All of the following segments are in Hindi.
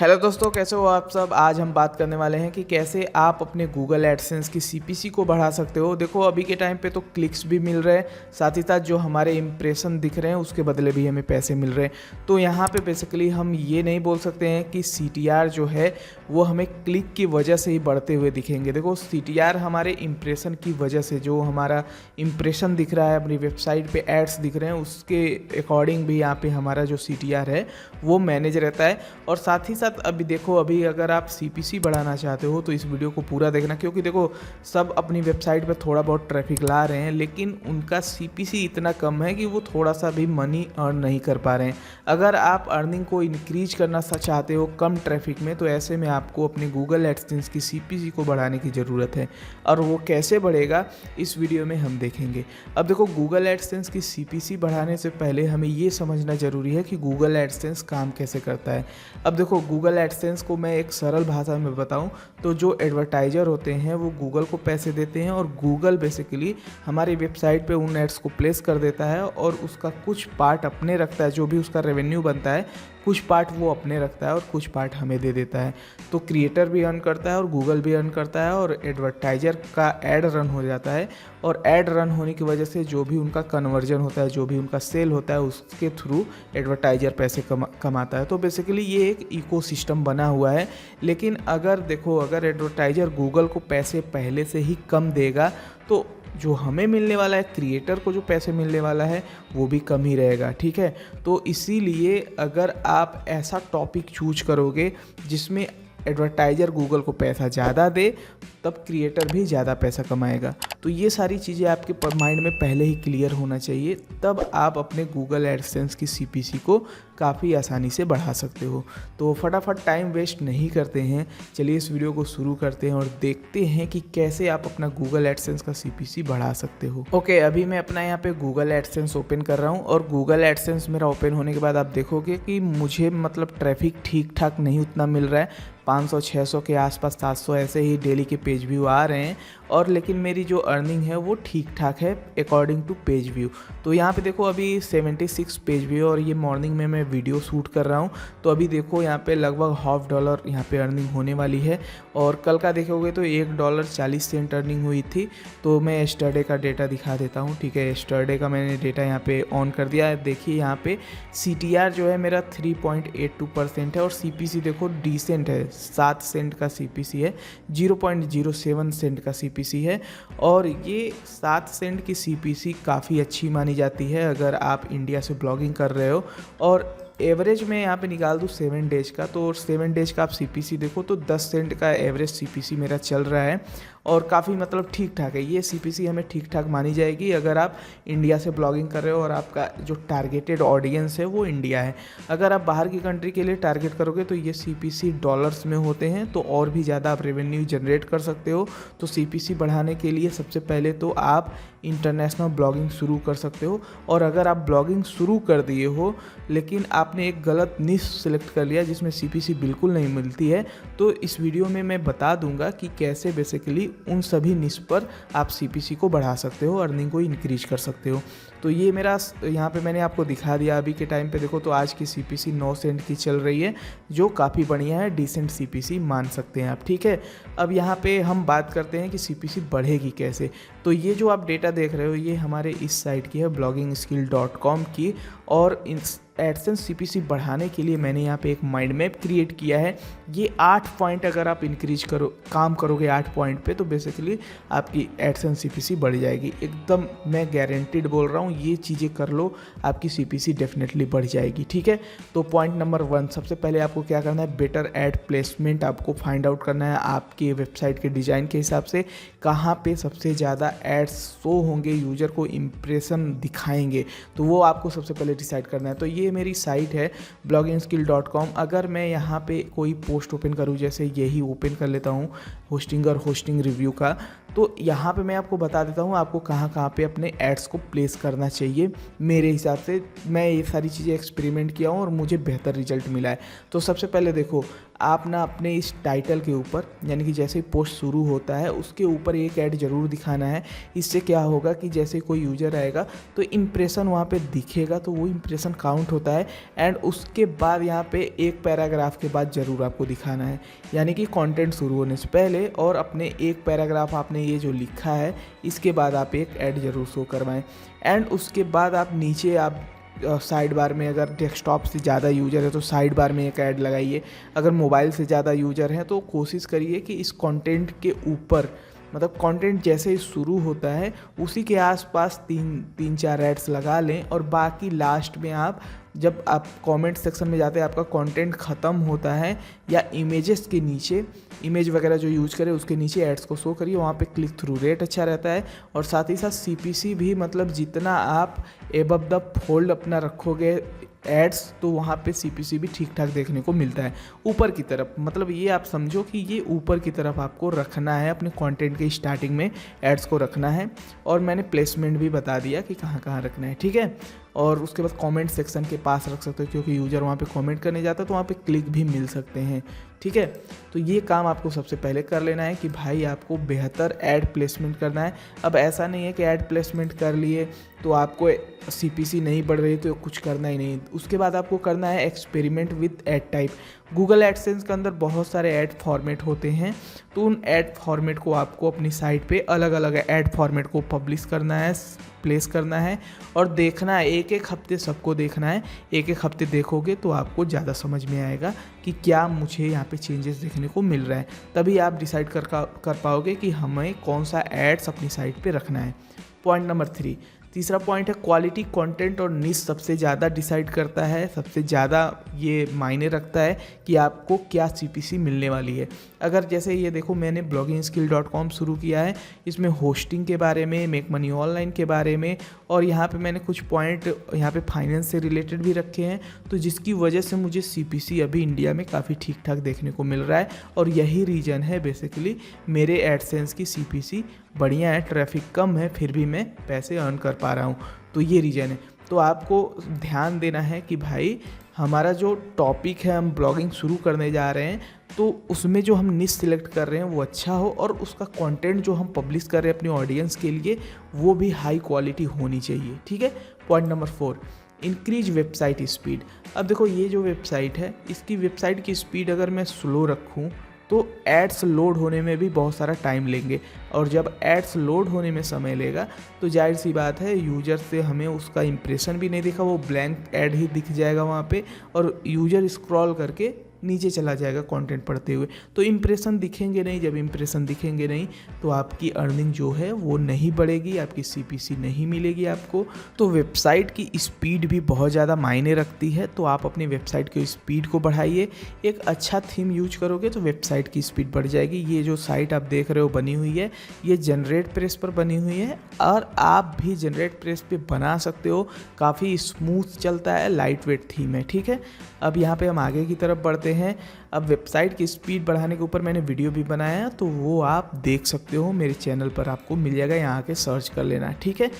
हेलो दोस्तों, कैसे हो आप सब। आज हम बात करने वाले हैं कि कैसे आप अपने गूगल एडसेंस की सीपीसी को बढ़ा सकते हो। देखो अभी के टाइम पे तो क्लिक्स भी मिल रहे हैं, साथ ही साथ जो हमारे इंप्रेशन दिख रहे हैं उसके बदले भी हमें पैसे मिल रहे हैं। तो यहाँ पे बेसिकली हम ये नहीं बोल सकते हैं कि सीटीआर जो है वो हमें क्लिक की वजह से ही बढ़ते हुए दिखेंगे। देखो सीटीआर हमारे इंप्रेशन की वजह से, जो हमारा इंप्रेशन दिख रहा है अपनी वेबसाइट पे, एड्स दिख रहे हैं, उसके अकॉर्डिंग भी यहाँ पे हमारा जो सीटीआर है वो मैनेज रहता है। और साथ ही साथ अभी देखो, अभी अगर आप सीपीसी बढ़ाना चाहते हो तो इस वीडियो को पूरा देखना, क्योंकि देखो सब अपनी वेबसाइट पे थोड़ा बहुत ट्रैफिक ला रहे हैं, लेकिन उनका सीपीसी इतना कम है कि वो थोड़ा सा भी मनी अर्न नहीं कर पा रहे हैं। अगर आप अर्निंग को इंक्रीज करना चाहते हो कम ट्रैफिक में, तो ऐसे में आपको अपने गूगल एडसेंस की सीपीसी को बढ़ाने की ज़रूरत है। और वो कैसे बढ़ेगा इस वीडियो में हम देखेंगे। अब देखो, गूगल एडसेंस की सीपीसी बढ़ाने से पहले हमें ये समझना ज़रूरी है कि गूगल एडसेंस काम कैसे करता है। अब देखो, गूगल एडसेंस को मैं एक सरल भाषा में बताऊं तो जो एडवर्टाइज़र होते हैं वो गूगल को पैसे देते हैं, और गूगल बेसिकली हमारी वेबसाइट पे उन एड्स को प्लेस कर देता है और उसका कुछ पार्ट अपने रखता है। जो भी उसका रेवेन्यू बनता है कुछ पार्ट वो अपने रखता है और कुछ पार्ट हमें दे देता है। तो क्रिएटर भी अर्न करता है और गूगल भी अर्न करता है, और एडवर्टाइज़र का ऐड रन हो जाता है, और ऐड रन होने की वजह से जो भी उनका कन्वर्जन होता है, जो भी उनका सेल होता है, उसके थ्रू एडवर्टाइज़र पैसे कमाता है। तो बेसिकली ये एक इकोसिस्टम बना हुआ है। लेकिन अगर देखो, अगर एडवर्टाइज़र गूगल को पैसे पहले से ही कम देगा तो जो हमें मिलने वाला है, क्रिएटर को जो पैसे मिलने वाला है, वो भी कम ही रहेगा। ठीक है, तो इसीलिए अगर आप ऐसा टॉपिक चूज करोगे जिसमें एडवर्टाइज़र गूगल को पैसा ज़्यादा दे, तब क्रिएटर भी ज़्यादा पैसा कमाएगा। तो ये सारी चीज़ें आपके माइंड में पहले ही क्लियर होना चाहिए, तब आप अपने गूगल एडसेंस की सीपीसी को काफ़ी आसानी से बढ़ा सकते हो। तो फटाफट टाइम वेस्ट नहीं करते हैं, चलिए इस वीडियो को शुरू करते हैं और देखते हैं कि कैसे आप अपना गूगल एडसेंस का सीपीसी बढ़ा सकते हो। ओके, अभी मैं अपना यहाँ पे गूगल एडसेंस ओपन कर रहा हूँ, और गूगल एडसेंस मेरा ओपन होने के बाद आप देखोगे कि मुझे मतलब ट्रैफिक ठीक ठाक नहीं उतना मिल रहा है। 500-600 के आसपास, 700 ऐसे ही डेली के पेज व्यू आ रहे हैं, और लेकिन मेरी जो अर्निंग है वो ठीक ठाक है अकॉर्डिंग टू पेज व्यू। तो यहाँ पे देखो अभी 76 पेज व्यू, और ये मॉर्निंग में मैं वीडियो शूट कर रहा हूँ। तो अभी देखो यहाँ पे लगभग $50 यहाँ पे अर्निंग होने वाली है, और कल का देखोगे तो $1.40 अर्निंग हुई थी। तो मैं यस्टरडे का डेटा दिखा देता हूँ। ठीक है, यस्टरडे का मैंने डेटा यहाँ पे ऑन कर दिया है। देखिए यहाँ पे सीटीआर जो है मेरा 3.82% है, और सीपीसी देखो डिसेंट है, 7 सेंट का सीपीसी है, 0.07 सेंट का सीपीसी है। और ये 7 सेंट की सीपीसी काफ़ी अच्छी मानी जाती है अगर आप इंडिया से ब्लॉगिंग कर रहे हो। और एवरेज में यहाँ पे निकाल दूँ 7 डेज का, तो 7 डेज का आप सीपीसी देखो तो 10 सेंट का एवरेज सीपीसी मेरा चल रहा है, और काफ़ी मतलब ठीक ठाक है। ये सीपीसी हमें ठीक ठाक मानी जाएगी अगर आप इंडिया से ब्लॉगिंग कर रहे हो और आपका जो टारगेटेड ऑडियंस है वो इंडिया है। अगर आप बाहर की कंट्री के लिए टारगेट करोगे तो ये सीपीसी डॉलर्स में होते हैं, तो और भी ज़्यादा आप रेवेन्यू जनरेट कर सकते हो। तो सीपीसी बढ़ाने के लिए सबसे पहले तो आप इंटरनेशनल ब्लॉगिंग शुरू कर सकते हो। और अगर आप ब्लॉगिंग शुरू कर दिए हो लेकिन आपने एक गलत निश सेलेक्ट कर लिया जिसमें सीपीसी बिल्कुल नहीं मिलती है, तो इस वीडियो में मैं बता दूंगा कि कैसे बेसिकली उन सभी निश पर आप सीपीसी को बढ़ा सकते हो, अर्निंग को इंक्रीज कर सकते हो। तो ये मेरा यहाँ पे मैंने आपको दिखा दिया। अभी के टाइम पे देखो तो आज की सीपीसी 9 सेंट की चल रही है, जो काफ़ी बढ़िया है, डिसेंट सीपीसी मान सकते हैं आप। ठीक है, अब यहाँ पे हम बात करते हैं कि सीपीसी बढ़ेगी कैसे। तो ये जो आप डेटा देख रहे हो ये हमारे इस साइट की है, bloggingskill.com की, और एडसेंस सीपीसी बढ़ाने के लिए मैंने यहाँ पे एक माइंड मैप क्रिएट किया है। ये 8 पॉइंट अगर आप इंक्रीज काम करोगे 8 पॉइंट पे, तो बेसिकली आपकी एडसेंस सीपीसी बढ़ जाएगी। एकदम मैं गारंटीड बोल रहा हूँ, ये चीज़ें कर लो, आपकी सीपीसी डेफिनेटली बढ़ जाएगी। ठीक है, तो पॉइंट नंबर 1, सबसे पहले आपको क्या करना है, बेटर एड प्लेसमेंट आपको फाइंड आउट करना है। आपके वेबसाइट के डिज़ाइन के हिसाब से कहाँ पे सबसे ज़्यादा एड्स शो होंगे, यूज़र को इम्प्रेशन दिखाएंगे, तो वो आपको सबसे पहले डिसाइड करना है। तो ये मेरी साइट है bloggingskill.com। अगर मैं यहाँ पे कोई पोस्ट ओपन करूँ, जैसे यही ओपन कर लेता हूँ, होस्टिंग और होस्टिंग रिव्यू का, तो यहाँ पे मैं आपको बता देता हूँ आपको कहाँ कहाँ पे अपने एड्स को प्लेस करना चाहिए। मेरे हिसाब से मैं ये सारी चीज़ें एक्सपेरिमेंट किया हूँ और मुझे बेहतर रिजल्ट मिला है। तो सबसे पहले देखो, आप ना अपने इस टाइटल के ऊपर, यानी कि जैसे ही पोस्ट शुरू होता है उसके ऊपर एक ऐड ज़रूर दिखाना है। इससे क्या होगा कि जैसे कोई यूज़र आएगा तो इम्प्रेशन वहाँ पे दिखेगा, तो वो इम्प्रेशन काउंट होता है। एंड उसके बाद यहाँ पे एक पैराग्राफ के बाद ज़रूर आपको दिखाना है, यानी कि कंटेंट शुरू होने से पहले और अपने एक पैराग्राफ आपने ये जो लिखा है इसके बाद आप एक ऐड ज़रूर शो करवाएं। एंड उसके बाद आप नीचे आप साइड बार में, अगर डेस्कटॉप से ज़्यादा यूज़र है तो साइड बार में एक ऐड लगाइए। अगर मोबाइल से ज़्यादा यूज़र है तो कोशिश करिए कि इस कंटेंट के ऊपर, मतलब कंटेंट जैसे ही शुरू होता है उसी के आसपास तीन चार एड्स लगा लें, और बाकी लास्ट में आप जब आप कमेंट सेक्शन में जाते हैं, आपका कंटेंट ख़त्म होता है या इमेजेस के नीचे, इमेज वगैरह जो यूज करें उसके नीचे एड्स को शो करिए। वहाँ पे क्लिक थ्रू रेट अच्छा रहता है, और साथ ही साथ सीपीसी भी, मतलब जितना आप एबव द फोल्ड अपना रखोगे एड्स, तो वहाँ पे सीपीसी भी ठीक ठाक देखने को मिलता है ऊपर की तरफ। मतलब ये आप समझो कि ये ऊपर की तरफ आपको रखना है, अपने कंटेंट के स्टार्टिंग में एड्स को रखना है। और मैंने प्लेसमेंट भी बता दिया कि कहाँ कहाँ रखना है, ठीक है। और उसके बाद कमेंट सेक्शन के पास रख सकते हो, क्योंकि यूज़र वहाँ पे कमेंट करने जाता है तो वहाँ पे क्लिक भी मिल सकते हैं, ठीक है। तो ये काम आपको सबसे पहले कर लेना है कि भाई आपको बेहतर ऐड प्लेसमेंट करना है। अब ऐसा नहीं है कि ऐड प्लेसमेंट कर लिए तो आपको सीपीसी नहीं बढ़ रही तो कुछ करना ही नहीं। उसके बाद आपको करना है experiment with add type. Google AdSense के अंदर बहुत सारे ऐड फॉर्मेट होते हैं, तो उन ऐड फॉर्मेट को आपको अपनी साइट पे अलग अलग ऐड फॉर्मेट को पब्लिश करना है, प्लेस करना है और देखना है। एक एक हफ्ते सबको देखना है। एक एक हफ्ते देखोगे तो आपको ज़्यादा समझ में आएगा कि क्या मुझे यहाँ पे चेंजेस देखने को मिल रहा है। तभी आप डिसाइड कर पाओगे कि हमें कौन सा एड्स अपनी साइट पे रखना है। पॉइंट नंबर 3, तीसरा पॉइंट है क्वालिटी कंटेंट और निश सबसे ज़्यादा डिसाइड करता है, सबसे ज़्यादा ये मायने रखता है कि आपको क्या सीपीसी मिलने वाली है। अगर जैसे ये देखो, मैंने bloggingskill.com शुरू किया है, इसमें होस्टिंग के बारे में, मेक मनी ऑनलाइन के बारे में, और यहाँ पे मैंने कुछ पॉइंट यहाँ पे फाइनेंस से रिलेटेड भी रखे हैं, तो जिसकी वजह से मुझे सीपीसी अभी इंडिया में काफ़ी ठीक ठाक देखने को मिल रहा है। और यही रीज़न है बेसिकली मेरे एडसेंस की सीपीसी बढ़िया है, ट्रैफिक कम है, फिर भी मैं पैसे अर्न कर पा रहा हूँ। तो ये रीज़न है। तो आपको ध्यान देना है कि भाई हमारा जो टॉपिक है, हम ब्लॉगिंग शुरू करने जा रहे हैं, तो उसमें जो हम निश सिलेक्ट कर रहे हैं वो अच्छा हो, और उसका कंटेंट जो हम पब्लिश कर रहे हैं अपनी ऑडियंस के लिए वो भी हाई क्वालिटी होनी चाहिए, ठीक है। Point number 4, increase website speed. अब देखो, ये जो वेबसाइट है इसकी वेबसाइट की स्पीड अगर मैं स्लो रखूँ तो एड्स लोड होने में भी बहुत सारा टाइम लेंगे, और जब एड्स लोड होने में समय लेगा तो जाहिर सी बात है यूज़र से हमें उसका इंप्रेशन भी नहीं दिखा, वो ब्लैंक ऐड ही दिख जाएगा वहाँ पे, और यूज़र स्क्रॉल करके नीचे चला जाएगा कंटेंट पढ़ते हुए, तो इंप्रेशन दिखेंगे नहीं। जब इंप्रेशन दिखेंगे नहीं तो आपकी अर्निंग जो है वो नहीं बढ़ेगी, आपकी सीपीसी नहीं मिलेगी आपको। तो वेबसाइट की स्पीड भी बहुत ज़्यादा मायने रखती है, तो आप अपनी वेबसाइट की स्पीड को बढ़ाइए। एक अच्छा थीम यूज करोगे तो वेबसाइट की स्पीड बढ़ जाएगी। ये जो साइट आप देख रहे हो बनी हुई है, ये जनरेट प्रेस पर बनी हुई है, और आप भी जनरेट प्रेस पे बना सकते हो। काफ़ी स्मूथ चलता है, लाइट वेट थीम है, ठीक है। अब यहाँ पे हम आगे की तरफ बढ़ते हैं। अब वेबसाइट की स्पीड बढ़ाने के ऊपर मैंने वीडियो भी बनाया है, तो वो आप देख सकते हो, मेरे चैनल पर आपको मिल जाएगा, यहाँ आके सर्च कर लेना, ठीक है।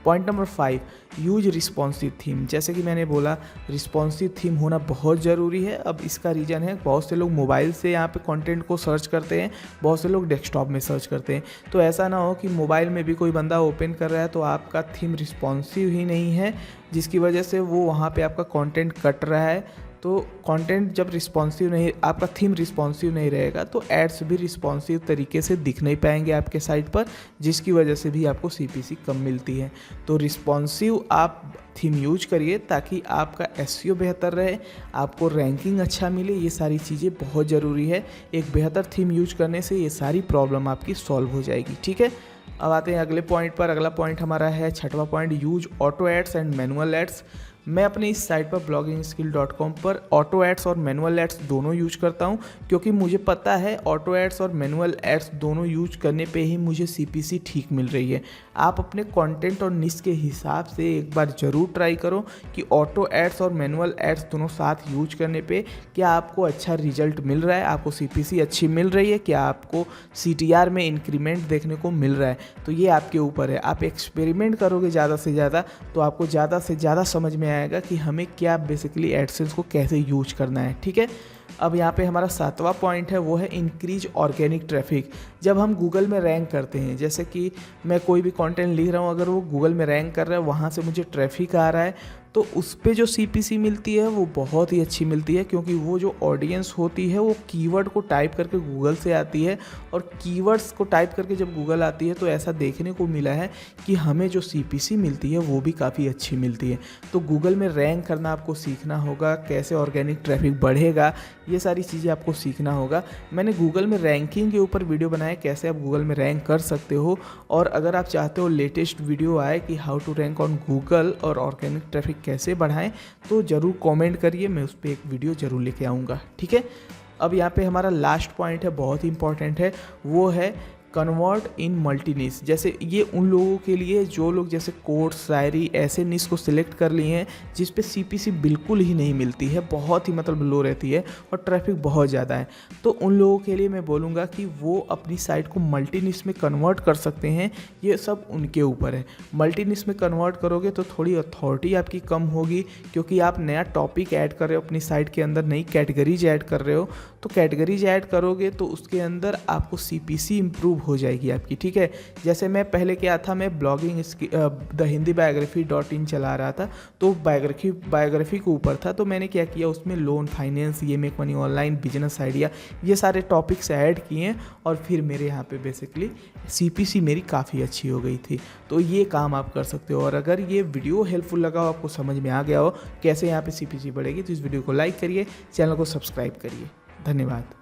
Point number 5, use responsive theme. जैसे कि मैंने बोला, रिस्पॉन्सिव थीम होना बहुत ज़रूरी है। अब इसका रीज़न है, बहुत से लोग मोबाइल से यहाँ पे कंटेंट को सर्च करते हैं, बहुत से लोग डेस्कटॉप में सर्च करते हैं। तो ऐसा ना हो कि मोबाइल में भी कोई बंदा ओपन कर रहा है तो आपका थीम रिस्पॉन्सिव ही नहीं है, जिसकी वजह से वो वहाँ पे आपका कंटेंट कट रहा है। तो कंटेंट जब रिस्पॉन्सिव नहीं, आपका थीम रिस्पॉन्सिव नहीं रहेगा तो एड्स भी रिस्पॉन्सिव तरीके से दिख नहीं पाएंगे आपके साइट पर, जिसकी वजह से भी आपको सीपीसी कम मिलती है। तो रिस्पॉन्सिव आप थीम यूज करिए ताकि आपका एसईओ बेहतर रहे, आपको रैंकिंग अच्छा मिले। ये सारी चीज़ें बहुत ज़रूरी है। एक बेहतर थीम यूज करने से ये सारी प्रॉब्लम आपकी सॉल्व हो जाएगी, ठीक है। अब आते हैं अगले पॉइंट पर। अगला पॉइंट हमारा है 6वां point, use auto ads and manual ads. मैं अपने इस साइट पर bloggingskill.com पर ऑटो एड्स और मैनुअल एड्स दोनों यूज करता हूँ, क्योंकि मुझे पता है ऑटो एड्स और मैनुअल एड्स दोनों यूज करने पे ही मुझे CPC ठीक मिल रही है। आप अपने कंटेंट और निश के हिसाब से एक बार ज़रूर ट्राई करो कि ऑटो एड्स और मैनुअल एड्स दोनों साथ यूज करने पे क्या आपको अच्छा रिजल्ट मिल रहा है, आपको CPC अच्छी मिल रही है, क्या आपको CTR में इंक्रीमेंट देखने को मिल रहा है। तो ये आपके ऊपर है, आप एक्सपेरिमेंट करोगे ज़्यादा से ज़्यादा तो आपको ज़्यादा से ज़्यादा समझ में आएगा कि हमें क्या बेसिकली एडसेंस को कैसे यूज करना है। ठीक है, अब यहाँ पे हमारा 7वां पॉइंट है, वो है इंक्रीज ऑर्गेनिक ट्रैफिक। जब हम गूगल में रैंक करते हैं, जैसे कि मैं कोई भी कंटेंट लिख रहा हूँ, अगर वो गूगल में रैंक कर रहा है, वहाँ से मुझे ट्रैफिक आ रहा है, तो उस पे जो CPC मिलती है वो बहुत ही अच्छी मिलती है, क्योंकि वो जो ऑडियंस होती है वो कीवर्ड को टाइप करके गूगल से आती है, और कीवर्ड्स को टाइप करके जब गूगल आती है तो ऐसा देखने को मिला है कि हमें जो CPC मिलती है वो भी काफ़ी अच्छी मिलती है। तो गूगल में रैंक करना आपको सीखना होगा, कैसे ऑर्गेनिक ट्रैफिक बढ़ेगा, ये सारी चीज़ें आपको सीखना होगा। मैंने गूगल में रैंकिंग के ऊपर वीडियो बनाया, कैसे आप गूगल में रैंक कर सकते हो, और अगर आप चाहते हो लेटेस्ट वीडियो आए कि how to rank on Google और ऑर्गेनिक ट्रैफिक कैसे बढ़ाएं, तो ज़रूर कमेंट करिए, मैं उस पर एक वीडियो ज़रूर लेके आऊँगा। ठीक है, अब यहाँ पे हमारा लास्ट पॉइंट है, बहुत ही इंपॉर्टेंट है, वो है कन्वर्ट इन मल्टी निश। जैसे ये उन लोगों के लिए जो लोग जैसे कोर्स, शायरी, ऐसे निश को सिलेक्ट कर लिए हैं जिस पे CPC बिल्कुल ही नहीं मिलती है, बहुत ही मतलब लो रहती है और ट्रैफिक बहुत ज़्यादा है। तो उन लोगों के लिए मैं बोलूँगा कि वो अपनी साइट को मल्टी निश में कन्वर्ट कर सकते हैं, ये सब उनके ऊपर है। मल्टी निश में कन्वर्ट करोगे तो थोड़ी अथॉरिटी आपकी कम होगी, क्योंकि आप नया टॉपिक ऐड कर रहे हो अपनी साइट के अंदर, नई कैटेगरीज ऐड कर रहे हो, तो कैटेगरीज ऐड करोगे तो उसके अंदर आपको CPC इम्प्रूव हो जाएगी आपकी। ठीक है, जैसे मैं पहले क्या था, मैं ब्लॉगिंग द हिंदी बायोग्राफी.in चला रहा था, तो बायोग्राफी के ऊपर था, तो मैंने क्या किया, उसमें लोन, फाइनेंस, ये make money online, business idea, ये सारे टॉपिक्स ऐड किए, और फिर मेरे यहाँ पे बेसिकली CPC मेरी काफ़ी अच्छी हो गई थी। तो ये काम आप कर सकते हो, और अगर ये वीडियो हेल्पफुल लगा हो, आपको समझ में आ गया हो कैसे यहाँ पे CPC बढ़ेगी, तो इस वीडियो को लाइक करिए, चैनल को सब्सक्राइब करिए। धन्यवाद।